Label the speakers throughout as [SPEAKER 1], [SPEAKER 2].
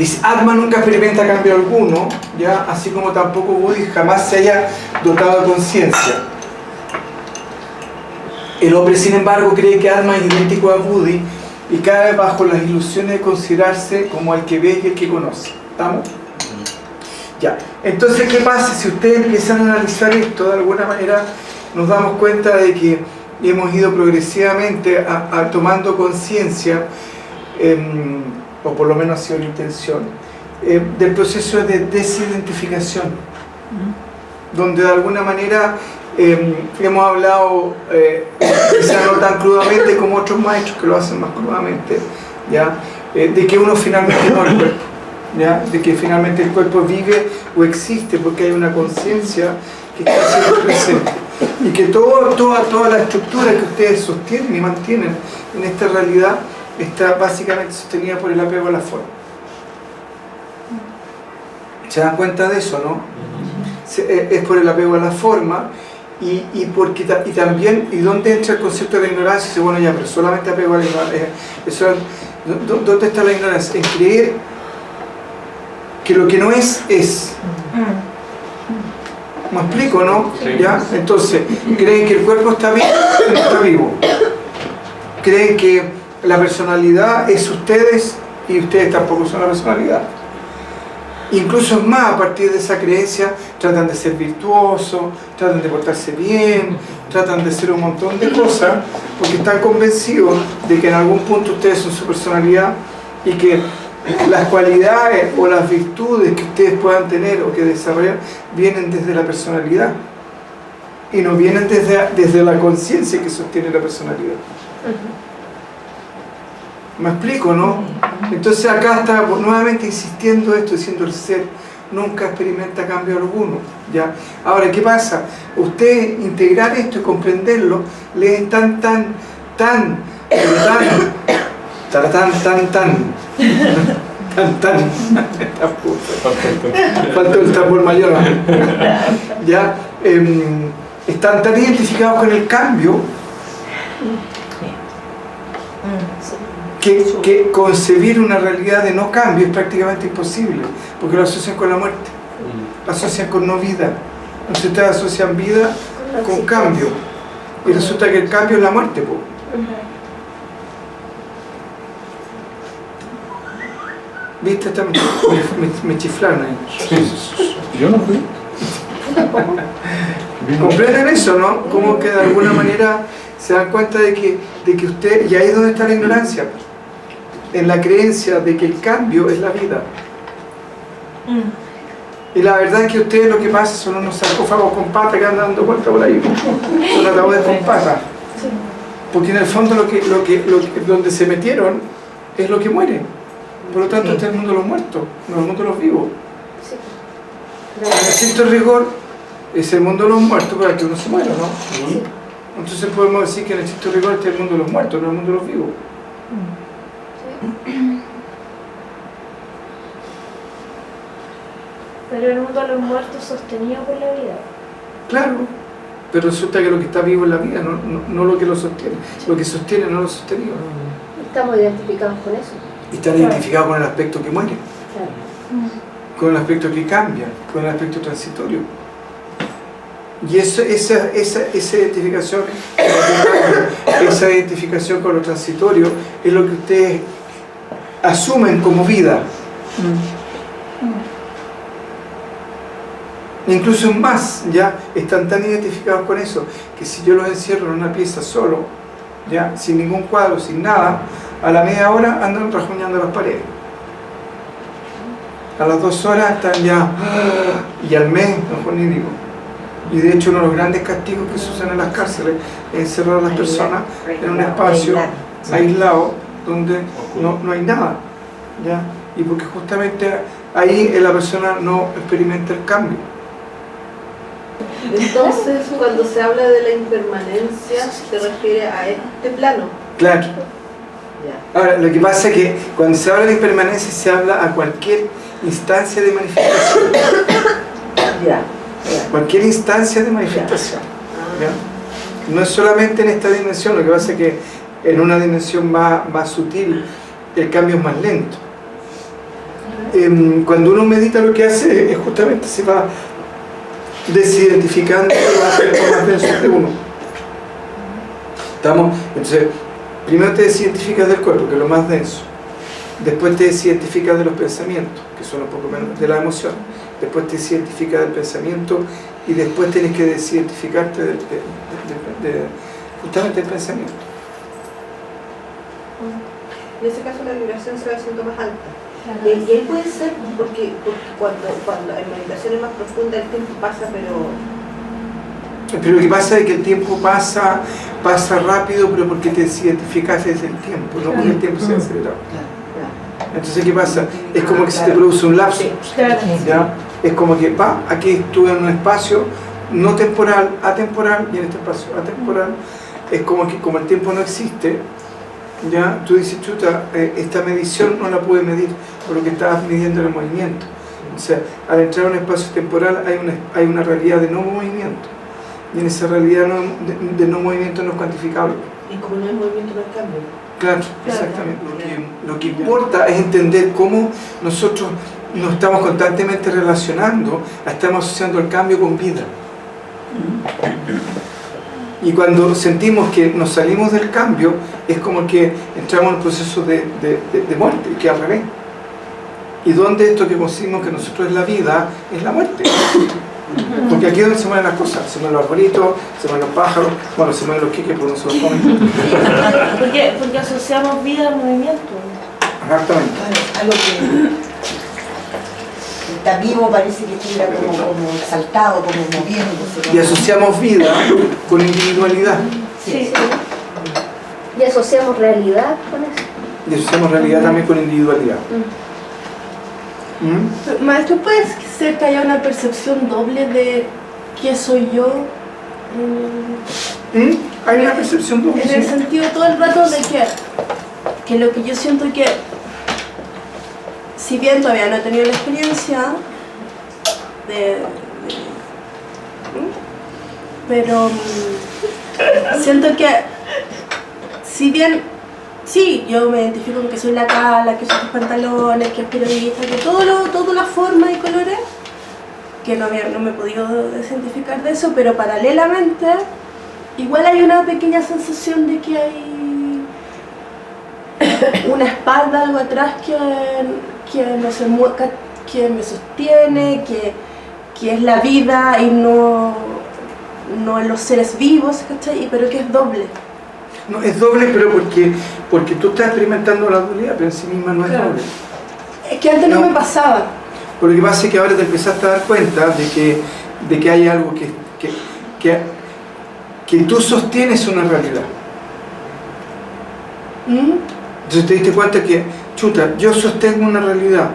[SPEAKER 1] Dice, Atma nunca experimenta cambio alguno, ¿ya? Así como tampoco Buddhi jamás se haya dotado de conciencia. El hombre, sin embargo, cree que Atma es idéntico a Buddhi y cae bajo las ilusiones de considerarse como el que ve y el que conoce. ¿Estamos? Ya. Entonces, ¿qué pasa? Si ustedes empiezan a analizar esto, de alguna manera nos damos cuenta de que hemos ido progresivamente tomando conciencia, o por lo menos ha sido la intención, del proceso de desidentificación, donde de alguna manera hemos hablado, quizá no tan crudamente como otros maestros que lo hacen más crudamente, ¿ya? De que uno finalmente no es el cuerpo, ¿ya? De que finalmente el cuerpo vive o existe porque hay una conciencia que está siempre presente, y que toda la estructura que ustedes sostienen y mantienen en esta realidad está básicamente sostenida por el apego a la forma. ¿Se dan cuenta de eso, no? Es por el apego a la forma y también, ¿y dónde entra el concepto de la ignorancia? Dice, bueno, ya, pero solamente apego a la ignorancia. ¿Dónde está la ignorancia? En creer que lo que no es. ¿Me explico, no?
[SPEAKER 2] Sí.
[SPEAKER 1] ¿Ya? Entonces, creen que el cuerpo está vivo, no está vivo. Creen que la personalidad es ustedes y ustedes tampoco son la personalidad. Incluso es más, a partir de esa creencia tratan de ser virtuosos, tratan de portarse bien, tratan de hacer un montón de cosas porque están convencidos de que en algún punto ustedes son su personalidad y que las cualidades o las virtudes que ustedes puedan tener o que desarrollan vienen desde la personalidad y no vienen desde la conciencia que sostiene la personalidad. ¿Me explico, no? Entonces acá está nuevamente insistiendo esto, diciendo el ser nunca experimenta cambio alguno, ¿ya? Ahora, ¿qué pasa? Usted integrar esto y comprenderlo le es tan faltó el tambor mayor, ¿ya? Están tan identificados con el cambio que concebir una realidad de no cambio es prácticamente imposible, porque lo asocian con la muerte, lo asocian con no vida. Entonces ustedes asocian vida con cambio, y resulta que el cambio es la muerte, po. ¿Viste? Me chiflaron ahí.
[SPEAKER 2] Yo no fui.
[SPEAKER 1] ¿Comprenden eso, no? Como que de alguna manera se dan cuenta de que usted, y ahí es donde está la ignorancia, en la creencia de que el cambio es la vida. Y la verdad es que ustedes lo que pasa son unos sarcófagos con patas que andan dando vueltas por ahí, son ataúdes con patas, porque en el fondo donde se metieron es lo que muere. Por lo tanto, este es el mundo de los muertos, no el mundo de los vivos. En estricto rigor es el mundo de los muertos para que uno se muera, ¿no? Entonces podemos decir que en estricto rigor este es el mundo de los muertos, no el mundo de los vivos.
[SPEAKER 3] Pero el mundo de los muertos sostenido por la vida.
[SPEAKER 1] Claro, pero resulta que lo que está vivo es la vida, no lo que lo sostiene. Lo que sostiene no lo sostenido.
[SPEAKER 4] Estamos identificados con eso.
[SPEAKER 1] Y están identificados con el aspecto que muere,
[SPEAKER 4] Claro.
[SPEAKER 1] con el aspecto que cambia, con el aspecto transitorio. Y esa identificación, esa identificación con lo transitorio es lo que ustedes asumen como vida. Incluso más, ya están tan identificados con eso que si yo los encierro en una pieza solo, ya sin ningún cuadro, sin nada, a la media hora andan rajuñando las paredes. A las 2 horas están ya, y al mes, mejor ni digo. Y de hecho uno de los grandes castigos que se usan en las cárceles es encerrar a las personas en un espacio aislado donde no hay nada, ¿ya? Y porque justamente ahí la persona no experimenta el cambio.
[SPEAKER 4] Entonces, cuando se habla de la impermanencia, se refiere a este plano.
[SPEAKER 1] Claro.
[SPEAKER 4] Ya.
[SPEAKER 1] Ahora, lo que pasa es que cuando se habla de impermanencia se habla a cualquier instancia de manifestación.
[SPEAKER 4] Ya.
[SPEAKER 1] Cualquier instancia de manifestación. ¿Ya? No es solamente en esta dimensión, lo que pasa es que en una dimensión más sutil el cambio es más lento. cuando uno medita lo que hace es justamente se va desidentificando los aspectos más densos de uno. ¿Estamos? Entonces, primero te desidentificas del cuerpo, que es lo más denso. Después te desidentificas de los pensamientos, que son un poco menos de la emoción. Después te desidentificas del pensamiento y después tienes que desidentificarte justamente del pensamiento.
[SPEAKER 4] En ese caso la vibración se va haciendo más alta. Y ahí puede ser porque cuando en meditaciones más profundas el tiempo pasa,
[SPEAKER 1] Pero lo que pasa es que el tiempo pasa rápido, pero porque te desidentificas desde el tiempo, no porque el tiempo se ha acelerado. Entonces, ¿qué pasa? Es como que se te produce un lapso. ¿Ya? Es como que, aquí estuve en un espacio no temporal, atemporal, y en este espacio atemporal, es como que como el tiempo no existe, ya tú dices, chuta, esta medición no la pude medir por lo que estabas midiendo el movimiento. O sea, al entrar a un espacio temporal hay una realidad de no movimiento, y en esa realidad de no movimiento no es cuantificable.
[SPEAKER 4] y como no hay movimiento no hay cambio.
[SPEAKER 1] Claro, exactamente. Lo que importa es entender cómo nosotros nos estamos constantemente relacionando, estamos asociando el cambio con vida. Y cuando sentimos que nos salimos del cambio, es como que entramos en un proceso de muerte, que al revés. ¿Y dónde esto que conocimos que nosotros es la vida, es la muerte? Porque aquí es donde se mueven las cosas, se mueven los arbolitos, se mueven los pájaros, bueno, se mueven los quiques, pero no se los comen.
[SPEAKER 3] Porque asociamos vida al movimiento.
[SPEAKER 1] Exactamente.
[SPEAKER 2] Algo que está vivo parece que estuviera como exaltado, como moviéndose.
[SPEAKER 1] Y asociamos vida con individualidad.
[SPEAKER 3] Sí.
[SPEAKER 5] Y asociamos realidad con eso.
[SPEAKER 1] Y asociamos realidad también con individualidad.
[SPEAKER 6] Maestro, ¿puede ser que haya una percepción doble de qué soy yo?
[SPEAKER 1] Hay una percepción doble.
[SPEAKER 6] En el sentido todo el rato de que lo que yo siento que, si bien todavía no he tenido la experiencia pero siento que, si bien sí, yo me identifico con que soy la Carla, que soy los pantalones, que es periodista, que todas las formas y colores, que no me he podido desidentificar de eso, pero paralelamente igual hay una pequeña sensación de que hay una espalda, algo atrás que no se mueve, que me sostiene, que es la vida y no en los seres vivos, ¿cachai? Pero que es doble.
[SPEAKER 1] No, es doble, pero porque tú estás experimentando la dualidad, pero en sí misma no es doble.
[SPEAKER 6] Es que antes no me pasaba.
[SPEAKER 1] Pero lo que pasa es que ahora te empezaste a dar cuenta de que hay algo que tú sostienes una realidad. Entonces te diste cuenta que, chuta, yo sostengo una realidad,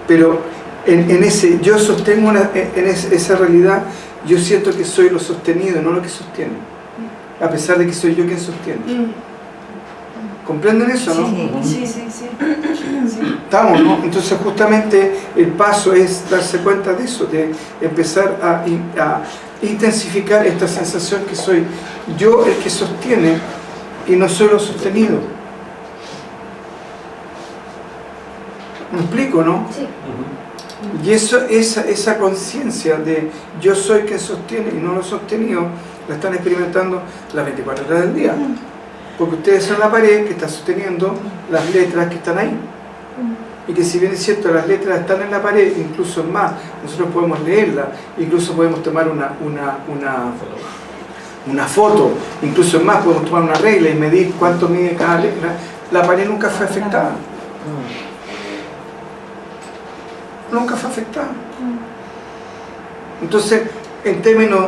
[SPEAKER 1] pero en ese yo sostengo esa realidad, yo siento que soy lo sostenido, no lo que sostiene. A pesar de que soy yo quien sostiene. ¿Comprenden eso, no?
[SPEAKER 2] Sí.
[SPEAKER 1] Estamos, ¿no? Entonces justamente el paso es darse cuenta de eso, de empezar a intensificar esta sensación que soy yo el que sostiene y no soy lo sostenido. ¿Me explico, no?
[SPEAKER 5] Sí.
[SPEAKER 1] Y esa conciencia de yo soy quien sostiene y no lo sostenido, la están experimentando las 24 horas del día. Porque ustedes son la pared que está sosteniendo las letras que están ahí. Y que si bien es cierto, las letras están en la pared, incluso más, nosotros podemos leerlas, incluso podemos tomar una foto, incluso más, podemos tomar una regla y medir cuánto mide cada letra. La pared nunca fue afectada. Nunca fue afectada. Entonces, en términos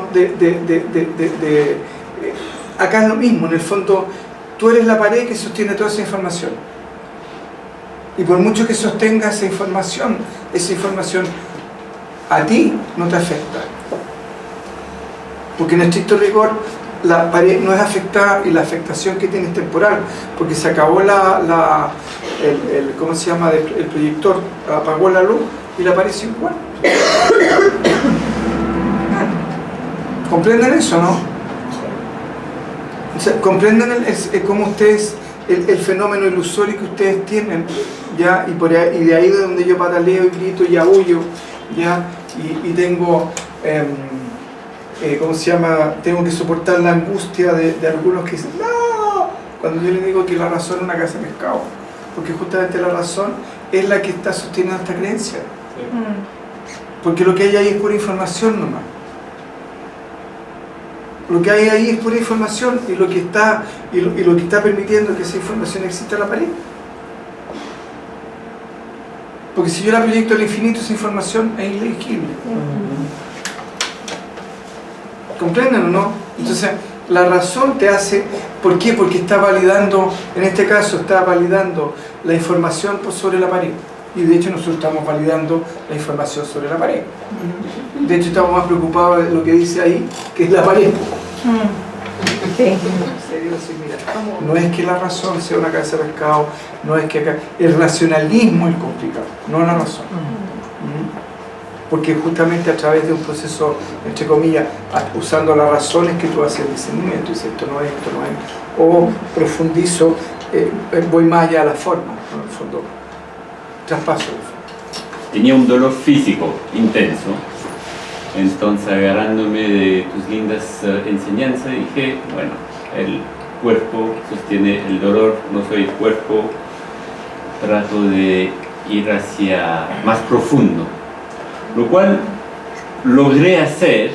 [SPEAKER 1] acá es lo mismo, en el fondo tú eres la pared que sostiene toda esa información, y por mucho que sostenga esa información a ti no te afecta, porque en estricto rigor la pared no es afectada, y la afectación que tiene es temporal, porque se acabó ¿cómo se llama? El proyector apagó la luz y la pared sigue igual. ¿Comprenden eso, no? O sea, ¿comprenden cómo ustedes el fenómeno ilusorio que ustedes tienen, ¿ya? Y de ahí de donde yo pataleo y grito y aullo, ¿ya? Y tengo, ¿cómo se llama? Tengo que soportar la angustia de algunos que dicen, ¡no! Cuando yo les digo que la razón es una casa de pescado, porque justamente la razón es la que está sosteniendo esta creencia. Porque lo que hay ahí es pura información nomás. Lo que hay ahí es pura información y lo que está permitiendo que esa información exista en la pared. Porque si yo la proyecto al infinito, esa información es ilegible. ¿Comprenden o no? Entonces, la razón te hace... ¿Por qué? Porque está validando, en este caso, está validando la información por sobre la pared. Y de hecho nosotros estamos validando la información sobre la pared. De hecho estamos más preocupados de lo que dice ahí, que es la pared.
[SPEAKER 2] Sí.
[SPEAKER 1] En serio, sí, mira, no es que la razón sea una cabeza de pescado, no es que acá, el racionalismo es complicado, no la razón. Porque justamente a través de un proceso, entre comillas, usando las razones que tú haces el discernimiento, dices esto no es, o profundizo, voy más allá de la forma, ¿no? En el fondo, traspaso.
[SPEAKER 7] Tenía un dolor físico intenso, entonces agarrándome de tus lindas enseñanzas dije, bueno, el cuerpo sostiene el dolor, no soy el cuerpo, trato de ir hacia más profundo, lo cual logré hacer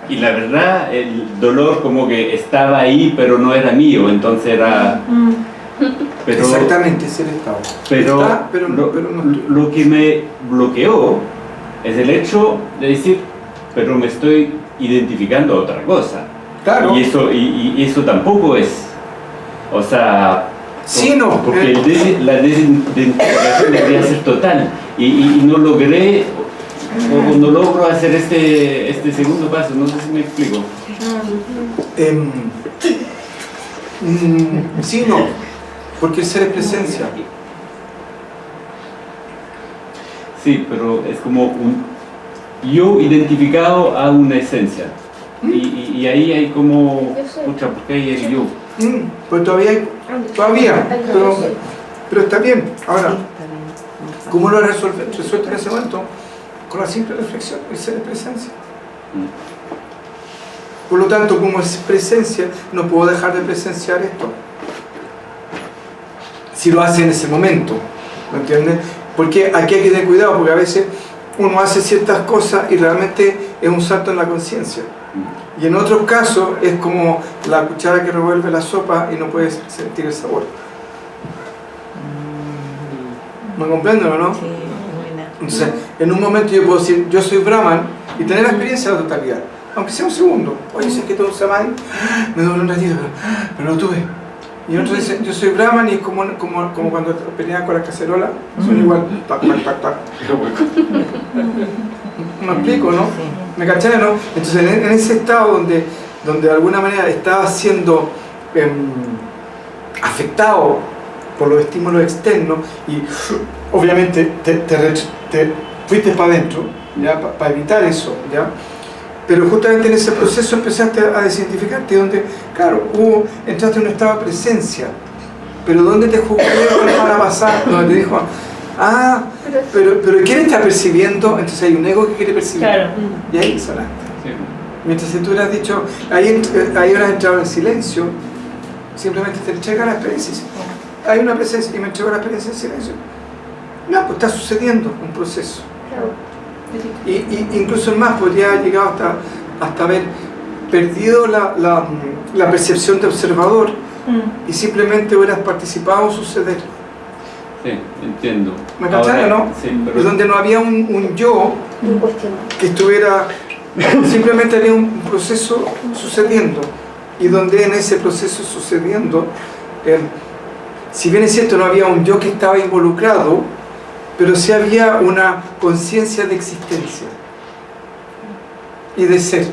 [SPEAKER 7] y la verdad el dolor como que estaba ahí pero no era mío, entonces era... Pero,
[SPEAKER 1] exactamente, es el estado.
[SPEAKER 7] Pero,
[SPEAKER 1] está, pero no
[SPEAKER 7] lo que me bloqueó es el hecho de decir, pero me estoy identificando a otra cosa.
[SPEAKER 1] Claro.
[SPEAKER 7] Y eso tampoco es, o sea,
[SPEAKER 1] sí, no.
[SPEAKER 7] porque la desidentificación debería ser total y no logré o no logro hacer este segundo paso, no sé si me explico.
[SPEAKER 1] Sí, no. Porque el ser es presencia.
[SPEAKER 7] Sí, pero es como un yo identificado a una esencia. Y ahí hay como, pucha, ¿por qué hay el yo?
[SPEAKER 1] Pues todavía, pero está bien. Ahora, ¿cómo lo resuelto en ese momento? Con la simple reflexión, el ser es presencia. Por lo tanto, como es presencia, no puedo dejar de presenciar esto. Si lo hace en ese momento, ¿me entiendes? Porque aquí hay que tener cuidado, porque a veces uno hace ciertas cosas y realmente es un salto en la conciencia. Y en otros casos es como la cuchara que revuelve la sopa y no puedes sentir el sabor. ¿Me comprenden o no?
[SPEAKER 2] Sí, buena.
[SPEAKER 1] Entonces, en un momento yo puedo decir, yo soy Brahman y tener la experiencia de la totalidad. Aunque sea un segundo. Oye, si es que tengo un samai, me duele un ratito, pero lo tuve. Y otro dice, yo soy Brahman y es como cuando pelean con las cacerolas, son igual, tac, tac, tac, tac. Me explico, ¿no? ¿Me cachai, no? Entonces en ese estado donde de alguna manera estaba siendo afectado por los estímulos externos y obviamente te fuiste para adentro, ¿ya? Para evitar eso, ¿ya? Pero justamente en ese proceso empezaste a desidentificarte, donde, claro, entraste en un estado de presencia, pero donde te juzgué para pasar, donde te dijo, pero ¿quién está percibiendo? Entonces hay un ego que quiere percibir.
[SPEAKER 3] Claro.
[SPEAKER 1] Y ahí sonaste.
[SPEAKER 7] Sí.
[SPEAKER 1] Mientras si tú hubieras dicho, ahí hubieras entrado en silencio, simplemente te entrega la experiencia. Y dices, hay una presencia y me entrego la experiencia en silencio. No, pues está sucediendo un proceso. Y incluso más, podría haber llegado hasta haber perdido la percepción de observador y simplemente hubieras participado en suceder.
[SPEAKER 7] Sí, entiendo.
[SPEAKER 1] ¿Me cachai, no?
[SPEAKER 7] Sí,
[SPEAKER 1] Y
[SPEAKER 7] pero
[SPEAKER 1] donde no había un yo que estuviera, simplemente había un proceso sucediendo. Y donde en ese proceso sucediendo, si bien es cierto, no había un yo que estaba involucrado, pero sí había una conciencia de existencia y de ser,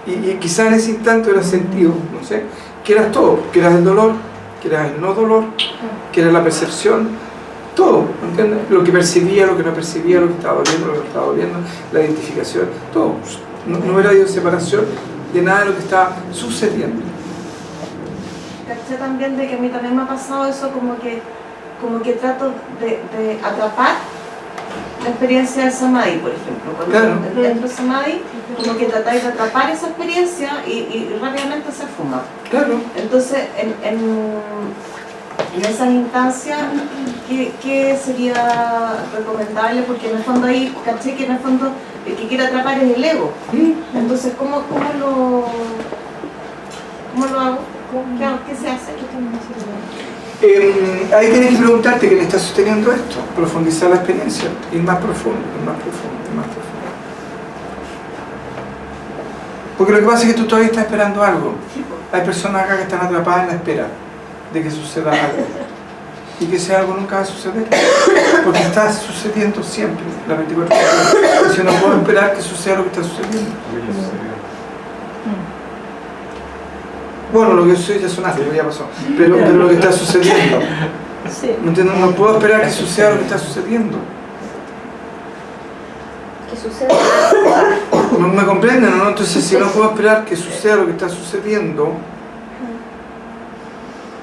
[SPEAKER 1] y quizás en ese instante era sentido, no sé, que eras todo, que eras el dolor, que eras el no dolor, que era la percepción, todo, ¿entiendes? Lo que percibía, lo que no percibía, lo que estaba doliendo, lo que no estaba doliendo, la identificación, todo, no hubiera habido separación de nada de lo que estaba sucediendo.
[SPEAKER 3] caché también de que a mí también me ha pasado eso, como que trato de atrapar la experiencia del Samadhi, por ejemplo. Cuando
[SPEAKER 1] Claro.
[SPEAKER 3] entro al Samadhi, como que tratáis de atrapar esa experiencia y rápidamente se fuma.
[SPEAKER 1] Claro.
[SPEAKER 3] Entonces, en esas instancias, ¿qué sería recomendable? Porque en el fondo ahí, caché que en el fondo el que quiere atrapar es el ego. Entonces, ¿cómo lo hago? ¿Qué se hace?
[SPEAKER 1] Ahí tienes que preguntarte quién está sosteniendo esto, profundizar la experiencia, ir más profundo, ir más profundo, ir más profundo. Porque lo que pasa es que tú todavía estás esperando algo. Hay personas acá que están atrapadas en la espera de que suceda algo. Y que ese algo nunca va a suceder. Porque está sucediendo siempre, la 24 horas. Si no puedo esperar que suceda lo que está sucediendo. Bueno, lo que sucede ya sonaste, ya pasó. Pero lo que está sucediendo.
[SPEAKER 3] Sí.
[SPEAKER 1] ¿Me entiendes? No puedo esperar que suceda lo que está sucediendo.
[SPEAKER 5] ¿Qué sucede?
[SPEAKER 1] ¿No me comprenden o no? Entonces, si no puedo esperar que suceda lo que está sucediendo,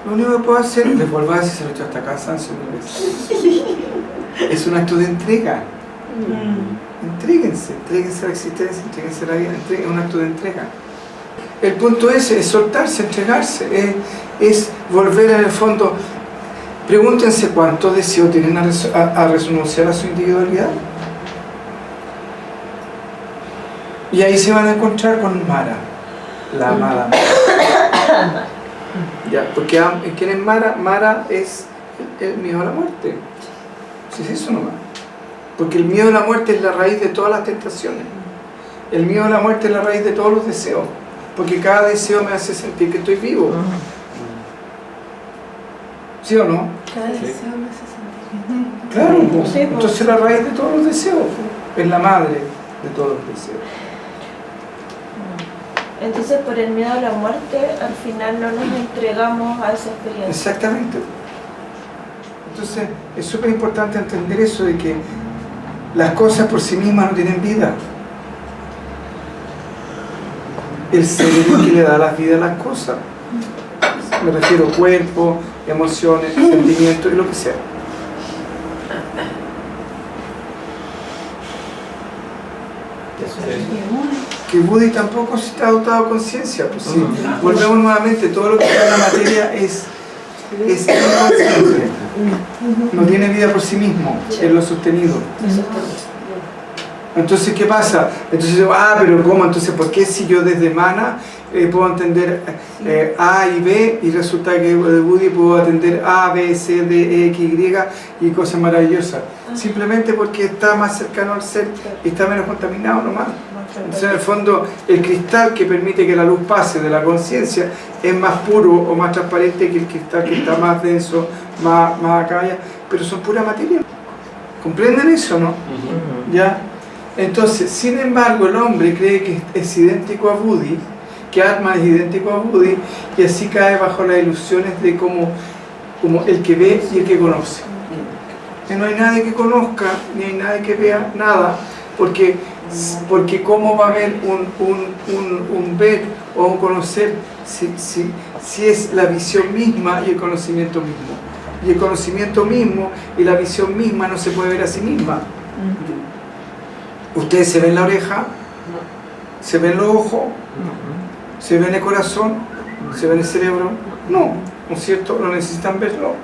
[SPEAKER 1] lo único que puedo hacer es volver a decir, se lo he hecho hasta cansancio. Es un acto de entrega. Entréguense a la existencia, entréguense a la vida, es un acto de entrega. El punto es soltarse, entregarse, es volver en el fondo. Pregúntense cuánto deseo tienen a renunciar a su individualidad. Y ahí se van a encontrar con Mara, la amada Mara. Ya, porque ¿quién es Mara? Mara es el miedo a la muerte. Si es eso nomás. Porque el miedo a la muerte es la raíz de todas las tentaciones. El miedo a la muerte es la raíz de todos los deseos. Porque cada deseo me hace sentir que estoy vivo. ¿Sí o no?
[SPEAKER 6] Cada deseo me hace sentir.
[SPEAKER 1] Claro, pues.
[SPEAKER 3] Sí, pues.
[SPEAKER 1] Entonces la raíz de todos los deseos es la madre de todos los deseos.
[SPEAKER 3] Entonces, por el miedo a la muerte, al final no nos entregamos a esa experiencia.
[SPEAKER 1] Exactamente. Entonces es súper importante entender eso de que las cosas por sí mismas no tienen vida. El ser es el que le da la vida a las cosas. Me refiero a cuerpo, emociones, sentimientos y lo que sea. Que Buddhi tampoco se está dotado de conciencia. Pues sí. Volvemos nuevamente, todo lo que está en la materia es inconsciente. No tiene vida por sí mismo, es lo sostenido. Entonces, ¿qué pasa? Entonces, pero ¿cómo? Entonces, ¿por qué si yo desde Mana puedo entender A y B y resulta que de Buddhi puedo entender A, B, C, D, E, X, Y y cosas maravillosas? Simplemente porque está más cercano al ser y está menos contaminado nomás. Entonces, en el fondo, el cristal que permite que la luz pase de la conciencia es más puro o más transparente que el cristal que está más denso, más acá allá, pero son pura materia. ¿Comprenden eso, no? ¿Ya? Entonces, sin embargo, el hombre cree que es idéntico a Buddhi, que Atma es idéntico a Buddhi, y así cae bajo las ilusiones de como el que ve y el que conoce. Que no hay nadie que conozca, ni hay nadie que vea nada, porque ¿cómo va a haber un ver o un conocer si es la visión misma y el conocimiento mismo? Y el conocimiento mismo y la visión misma no se puede ver a sí misma. ¿Ustedes se ven la oreja? ¿Se ven los ojos? ¿Se ven el corazón? ¿Se ven el cerebro? No, ¿no es cierto? No necesitan verlo.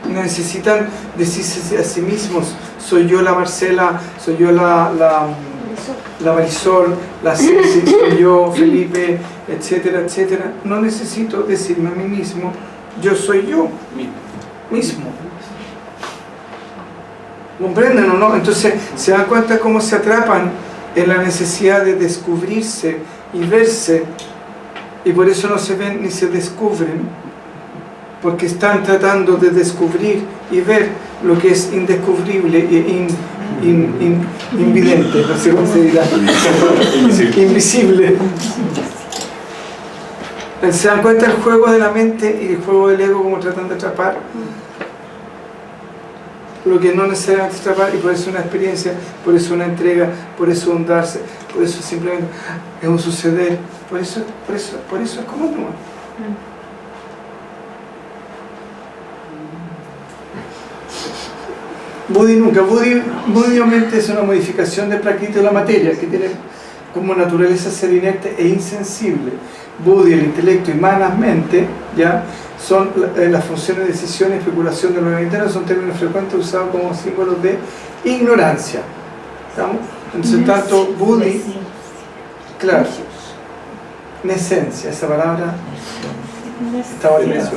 [SPEAKER 1] Necesitan decirse a sí mismos: soy yo la Marcela, soy yo la Marisol, la Ceci, soy yo Felipe, etcétera, etcétera. No necesito decirme a mí mismo: yo soy yo mismo. ¿Comprenden o no? Entonces se dan cuenta cómo se atrapan en la necesidad de descubrirse y verse, y por eso no se ven ni se descubren, porque están tratando de descubrir y ver lo que es indescubrible e invidente, no sé cómo se dirá, invisible. ¿Se dan cuenta el juego de la mente y el juego del ego, como tratan de atrapar lo que no necesariamente atrapar? Y por eso una experiencia, por eso una entrega, por eso un darse, por eso simplemente es un suceder, por eso es como no. Buddhi nunca. Buddhi obviamente es una modificación del prakriti de la materia que tiene como naturaleza ser inerte e insensible. Buddhi, el intelecto, y manas, mente, ¿ya? Son las funciones de decisión y especulación de los internos, son términos frecuentes usados como símbolos de ignorancia. ¿Estamos? Entonces, tanto Buddhi, claro, nesencia, esa palabra estaba olvidada.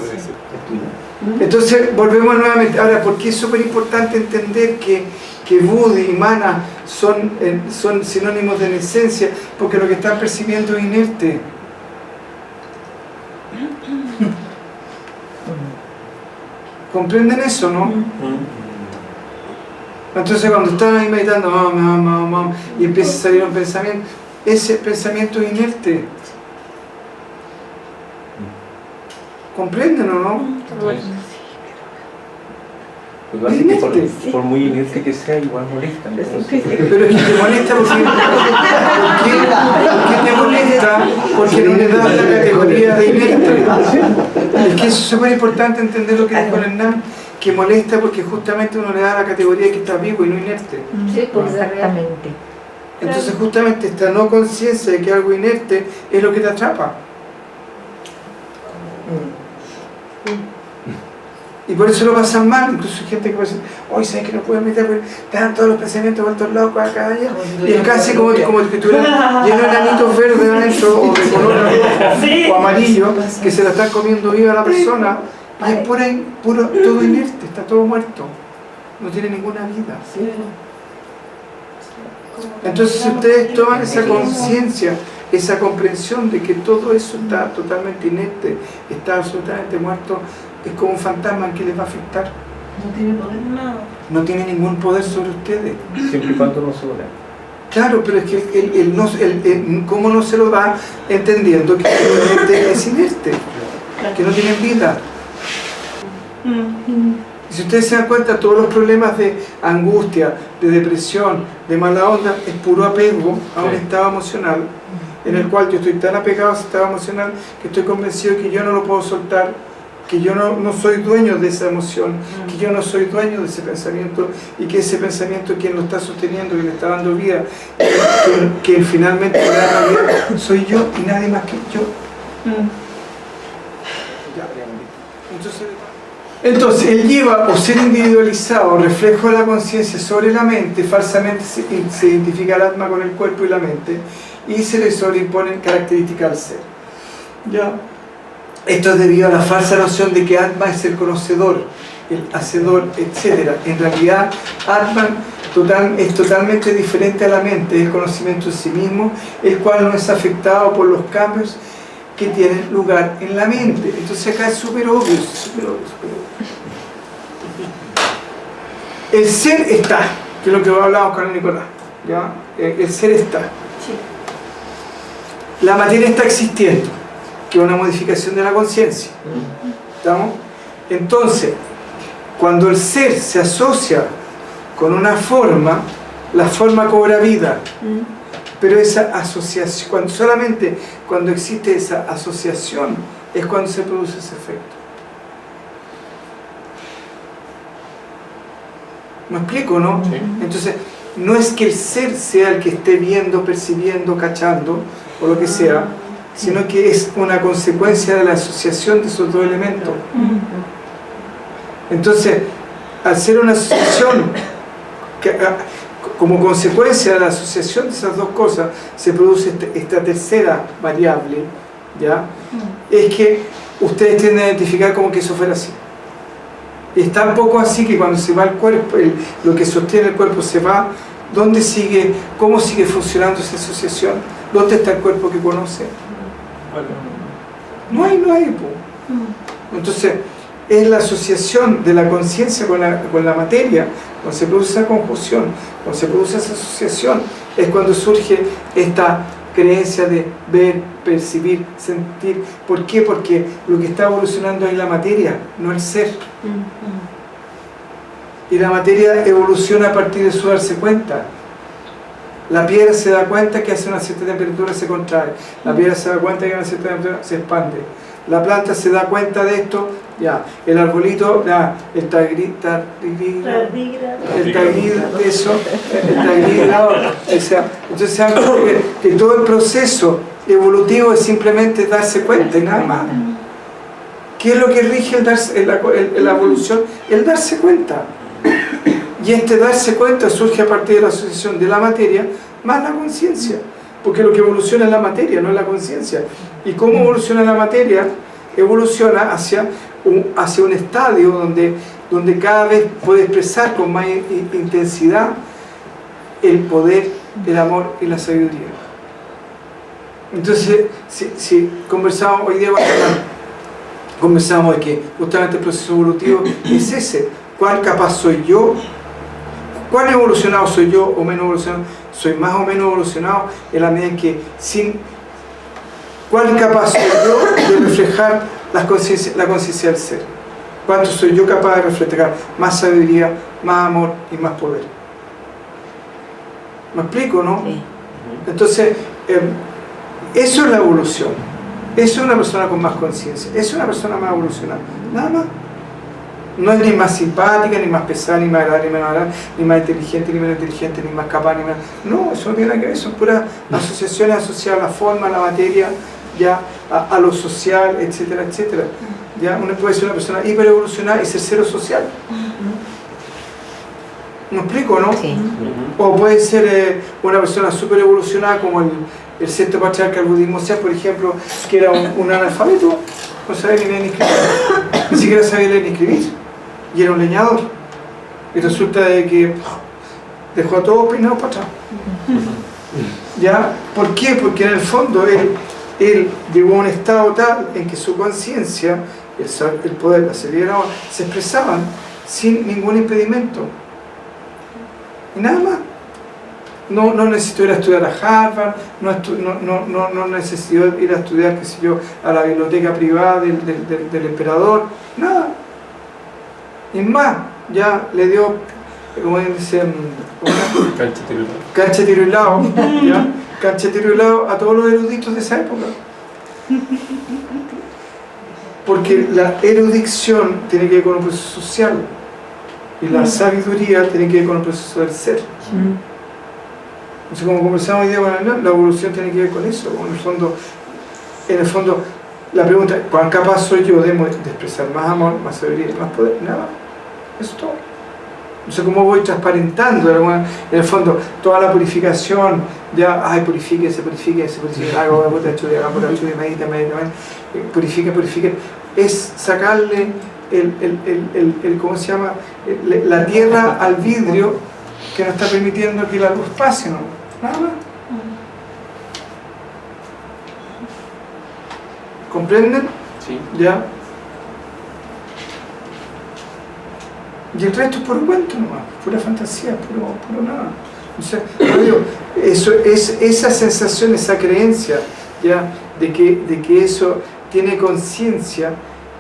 [SPEAKER 1] Entonces, volvemos nuevamente. Ahora, ¿por qué es súper importante entender que Buddhi y mana son sinónimos de nesencia? Porque lo que están percibiendo es inerte. ¿Comprenden eso, no? Entonces cuando están ahí meditando y empieza a salir un pensamiento, ese pensamiento es inerte. ¿Comprenden o no?
[SPEAKER 8] Lo que pasa es que por muy inerte que sea, igual molesta.
[SPEAKER 1] Pero es que te molesta porque te molesta porque no le das la categoría de inerte. Es que es súper importante entender lo que dijo el Hernán, que molesta porque justamente uno le da la categoría que está vivo y no inerte.
[SPEAKER 5] Sí, pues
[SPEAKER 2] Exactamente.
[SPEAKER 1] Entonces justamente esta no conciencia de que algo inerte es lo que te atrapa. Y por eso lo pasan mal. Incluso hay gente que puede decir, hoy sabes que no puedes meter porque te dan todos los pensamientos vueltos locos acá allá. Y es casi como que estuviera lleno de granitos verdes adentro o de color o amarillo que se la están comiendo viva la persona. Y es puro, todo inerte, está todo muerto. No tiene ninguna vida. Entonces si ustedes toman esa conciencia, esa comprensión de que todo eso está totalmente inerte, está absolutamente muerto, es como un fantasma que les va a afectar.
[SPEAKER 3] No tiene poder nada.
[SPEAKER 1] No tiene ningún poder sobre ustedes.
[SPEAKER 8] Siempre y cuando no se lo den.
[SPEAKER 1] Claro, pero es que ¿cómo no se lo da? Entendiendo que lo inerte es inerte, que no tienen vida. Y si ustedes se dan cuenta, todos los problemas de angustia, de depresión, de mala onda, es puro apego a un estado emocional en el cual yo estoy tan apegado a ese estado emocional que estoy convencido que yo no lo puedo soltar, que yo no soy dueño de esa emoción, que yo no soy dueño de ese pensamiento y que ese pensamiento quien lo está sosteniendo, que le está dando vida, que finalmente le da la vida, soy yo y nadie más que yo. Entonces el jiva o ser individualizado, reflejo de la conciencia sobre la mente, falsamente se identifica el alma con el cuerpo y la mente y se le sobreimponen características al ser. ¿Ya? Esto es debido a la falsa noción de que Atma es el conocedor, el hacedor, etc. En realidad, Atman es totalmente diferente a la mente, es el conocimiento de sí mismo, el cual no es afectado por los cambios que tienen lugar en la mente. Entonces acá es súper obvio, súper obvio. El ser está, que es lo que hablábamos con el Nicolás, ¿ya? El ser está. La materia está existiendo, que es una modificación de la conciencia. ¿Estamos? Entonces, cuando el ser se asocia con una forma, la forma cobra vida. Pero esa asociación, solamente cuando existe esa asociación es cuando se produce ese efecto. ¿Me explico, no? Sí. Entonces, no es que el ser sea el que esté viendo, percibiendo, cachando, o lo que sea, sino que es una consecuencia de la asociación de esos dos elementos. Entonces, al ser una asociación, como consecuencia de la asociación de esas dos cosas, se produce esta tercera variable, ¿ya? Es que ustedes tienden a identificar como que eso fuera así. Es tan poco así que cuando se va el cuerpo, lo que sostiene el cuerpo se va, ¿dónde sigue? ¿Cómo sigue funcionando esa asociación? ¿Dónde está el cuerpo que conoce? No hay. Entonces, es la asociación de la conciencia con la materia, cuando se produce esa conjunción, cuando se produce esa asociación, es cuando surge esta creencia de ver, percibir, sentir. ¿Por qué? Porque lo que está evolucionando es la materia, no el ser. Y la materia evoluciona a partir de su darse cuenta. La piedra se da cuenta que hace una cierta temperatura, se contrae. La piedra se da cuenta que a una cierta temperatura se expande. La planta se da cuenta de esto, Ya, el arbolito, ya, el tagrigrado, o sea, entonces se dan cuenta que todo el proceso evolutivo es simplemente darse cuenta y nada más. ¿Qué es lo que rige la evolución? El darse cuenta. Y este darse cuenta surge a partir de la asociación de la materia más la conciencia, porque lo que evoluciona es la materia, no es la conciencia. ¿Y cómo evoluciona la materia? Evoluciona hacia un estadio donde cada vez puede expresar con más intensidad el poder, el amor y la sabiduría. Entonces, si conversamos hoy día, conversamos de que justamente el proceso evolutivo es ese. ¿Cuán capaz soy yo? ¿Cuán evolucionado soy yo o menos evolucionado? Soy más o menos evolucionado en la medida en que ¿cuán capaz soy yo de reflejar la conciencia del ser? ¿Cuánto soy yo capaz de reflejar más sabiduría, más amor y más poder? ¿Me explico, no?
[SPEAKER 2] Sí.
[SPEAKER 1] Entonces, eso es la evolución. Eso es una persona con más conciencia. Eso es una persona más evolucionada. Nada más. No es ni más simpática, ni más pesada, ni más agradable, ni menos agradable, ni más inteligente, ni menos inteligente, ni más capaz, ni menos... No, eso no tiene nada que ver. Son puras asociaciones asociadas a la forma, a la materia, ya, a lo social, etcétera, etcétera. ¿Ya? Uno puede ser una persona hiperevolucionada y ser cero social. ¿Me explico, no?
[SPEAKER 2] Sí.
[SPEAKER 1] O puede ser una persona súper evolucionada como el sexto patriarca del budismo, sea, por ejemplo, que era un analfabeto, no sabía ni leer ni escribir, ni siquiera sabía leer ni escribir, y era un leñador. Y resulta de que dejó a todos peinados para atrás. ¿Ya? ¿Por qué? Porque en el fondo él llegó a un estado tal en que su conciencia, el poder, la sabiduría, se expresaban sin ningún impedimento. Y nada más. No necesitó ir a estudiar a Harvard, no necesitó ir a estudiar, qué sé yo, a la biblioteca privada del emperador, nada. Y más, ya le dio, como dicen, cancha tiro y lado, ¿ya? Cancha tiro y lado a todos los eruditos de esa época. Porque la erudición tiene que ver con un proceso social y la sabiduría tiene que ver con un proceso del ser. Entonces, como conversamos hoy día, la evolución tiene que ver con eso. En el fondo, la pregunta es: ¿cuán capaz soy yo de expresar más amor, más sabiduría, más poder? Nada. Eso es todo. Entonces, ¿cómo voy transparentando? En el fondo, toda la purificación, ya, purifíquese, haga puta chudia, medita, purifique, es sacarle ¿cómo se llama? La tierra al vidrio que no está permitiendo que la luz pase, ¿no? Nada más. ¿Comprenden?
[SPEAKER 8] Sí.
[SPEAKER 1] ¿Ya? Y el resto es puro cuento nomás, pura fantasía, puro nada. O sea, esa sensación, esa creencia, ¿ya? de que eso tiene conciencia,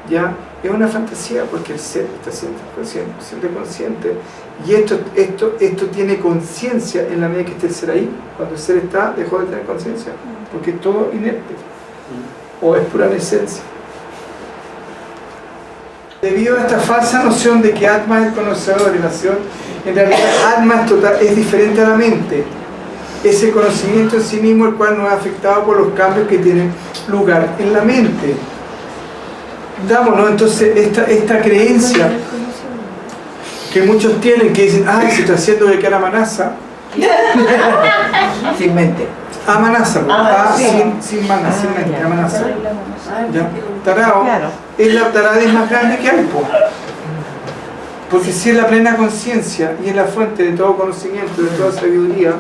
[SPEAKER 1] ¿ya? Es una fantasía, porque el ser está siendo consciente. Y esto tiene conciencia en la medida que esté el ser ahí. Cuando el ser está, dejó de tener conciencia, porque es todo inerte, o es pura esencia. Debido a esta falsa noción de que Atma es el conocedor de la nación, en realidad Atma es diferente a la mente. Es el conocimiento en sí mismo el cual no es afectado por los cambios que tienen lugar en la mente. ¿No? Entonces esta creencia que muchos tienen, que dicen: se está haciendo de que era Manasa.
[SPEAKER 2] Sin mente.
[SPEAKER 1] Manasa, sin mana, sin mente, Manasa. ¿Ya? Tarao,
[SPEAKER 2] Claro.
[SPEAKER 1] es la taradez más grande que hay, porque si es la plena conciencia y es la fuente de todo conocimiento, de toda sabiduría,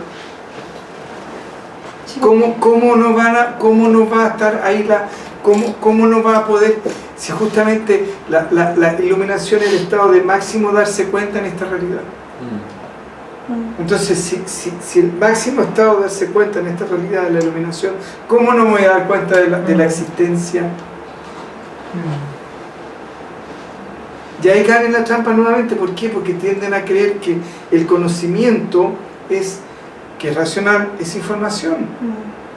[SPEAKER 1] ¿cómo no va a estar ahí cómo no va a poder, si justamente la iluminación es el estado de máximo darse cuenta en esta realidad? Entonces, si el máximo estado de darse cuenta en esta realidad de la iluminación, ¿cómo no me voy a dar cuenta de la existencia? Y ahí caen en la trampa nuevamente. ¿Por qué? Porque tienden a creer que el conocimiento que es racional, es información.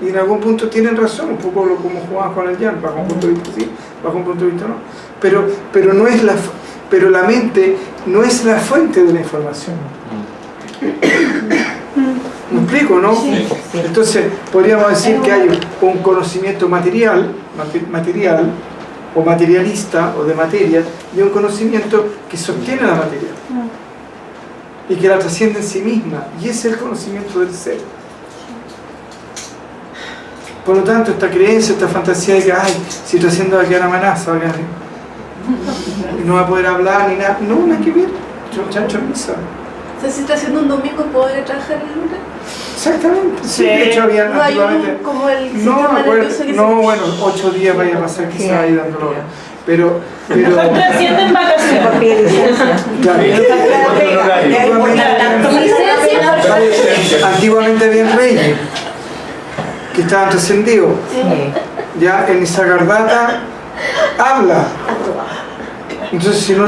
[SPEAKER 1] Y en algún punto tienen razón, un poco como jugaban con el Yan, bajo un punto de vista así, bajo un punto de vista, ¿no? Pero no es pero la mente no es la fuente de la información. ¿Me explico, no?
[SPEAKER 2] Sí.
[SPEAKER 1] Entonces, podríamos decir que hay un conocimiento material o materialista o de materia, y un conocimiento que sostiene la materia y que la trasciende en sí misma, y es el conocimiento del ser. Por lo tanto, esta creencia, esta fantasía de que, ay, si trasciendo va a quedar amenaza, va a quedar, no va a poder hablar ni nada, no hay que ver, chancho en misa.
[SPEAKER 6] O sea, si está haciendo un domingo, ¿puedo ir a trabajar el lunes?
[SPEAKER 1] Exactamente, sí, de hecho había
[SPEAKER 6] No hay
[SPEAKER 1] antiguamente.
[SPEAKER 6] como el
[SPEAKER 1] No,
[SPEAKER 6] sistema nervioso que
[SPEAKER 1] no, bueno, 8 días vaya a pasar quizás ahí dándolo. Pero
[SPEAKER 3] Trasciende en vacaciones.
[SPEAKER 2] Por pie de licencia.
[SPEAKER 1] claro,
[SPEAKER 2] Licencia.
[SPEAKER 1] antiguamente había reyes que estaban trascendidos. Ya en Nisargadatta habla. Entonces si no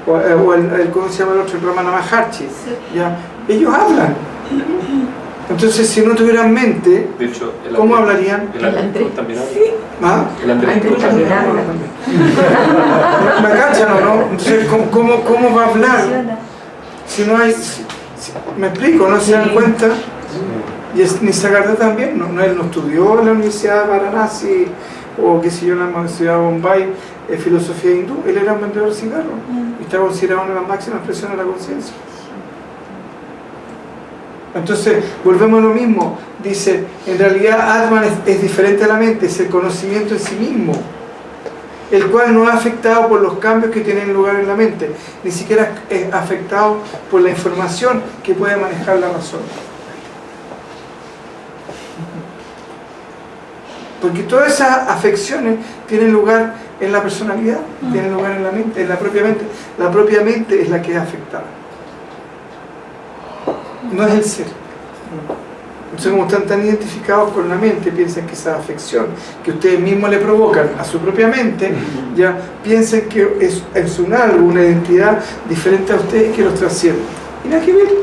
[SPEAKER 1] o el ¿cómo se llama el otro? El Ramana Maharshi, ya ellos hablan. Entonces si no tuvieran mente,
[SPEAKER 8] De hecho,
[SPEAKER 1] ¿cómo hablarían?
[SPEAKER 8] El Andrés también habla.
[SPEAKER 1] ¿Ah?
[SPEAKER 8] El Andrés
[SPEAKER 2] también habla.
[SPEAKER 1] ¿Me cachan o no? Entonces ¿cómo va a hablar? Si no hay, me explico, no se dan cuenta. Y Nisargadatta también, él no estudió en la Universidad de Varanasi o qué sé yo, en la Universidad de Bombay, filosofía hindú. Él era un vendedor de cigarros y está considerado una de las máximas expresiones de la conciencia. Entonces, volvemos a lo mismo. Dice, en realidad Atman es diferente a la mente, es el conocimiento en sí mismo, el cual no es afectado por los cambios que tienen lugar en la mente, ni siquiera es afectado por la información que puede manejar la razón. Porque todas esas afecciones tienen lugar en la personalidad, tienen lugar en la mente, en la propia mente. La propia mente es la que es afectada. No es el ser. Entonces, como están tan identificados con la mente, piensan que esa afección que ustedes mismos le provocan a su propia mente, ya piensan que es un algo, una identidad diferente a ustedes que los trasciende. Y nada que ver.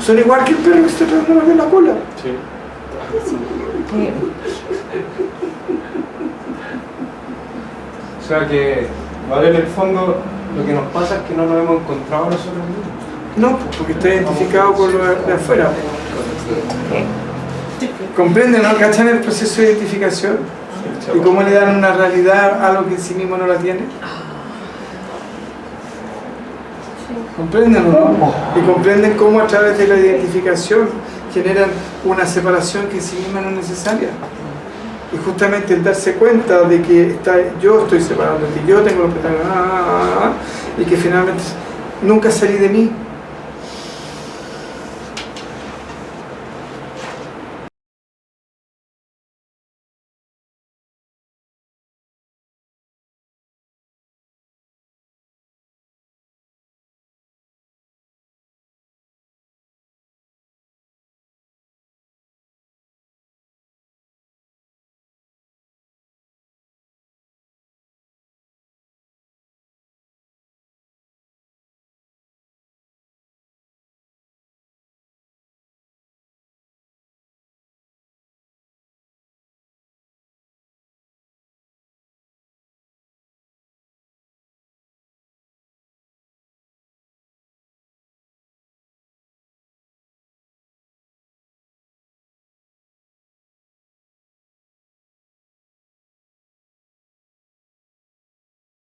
[SPEAKER 1] Son igual que el perro que está tratando de la cola.
[SPEAKER 8] Sí.
[SPEAKER 9] O sea que, vale, en el fondo, lo que nos pasa es que no nos hemos encontrado nosotros mismos.
[SPEAKER 1] No, porque está identificado con lo de afuera. ¿Comprenden, no? ¿Cachan el proceso de identificación? ¿Y cómo le dan una realidad a algo que en sí mismo no la tiene? ¿Comprenden o no? Y comprenden cómo a través de la identificación generan una separación que en sí misma no es necesaria. Y justamente el darse cuenta de que yo estoy separado de ti, yo tengo los pecados, y que finalmente nunca salí de mí,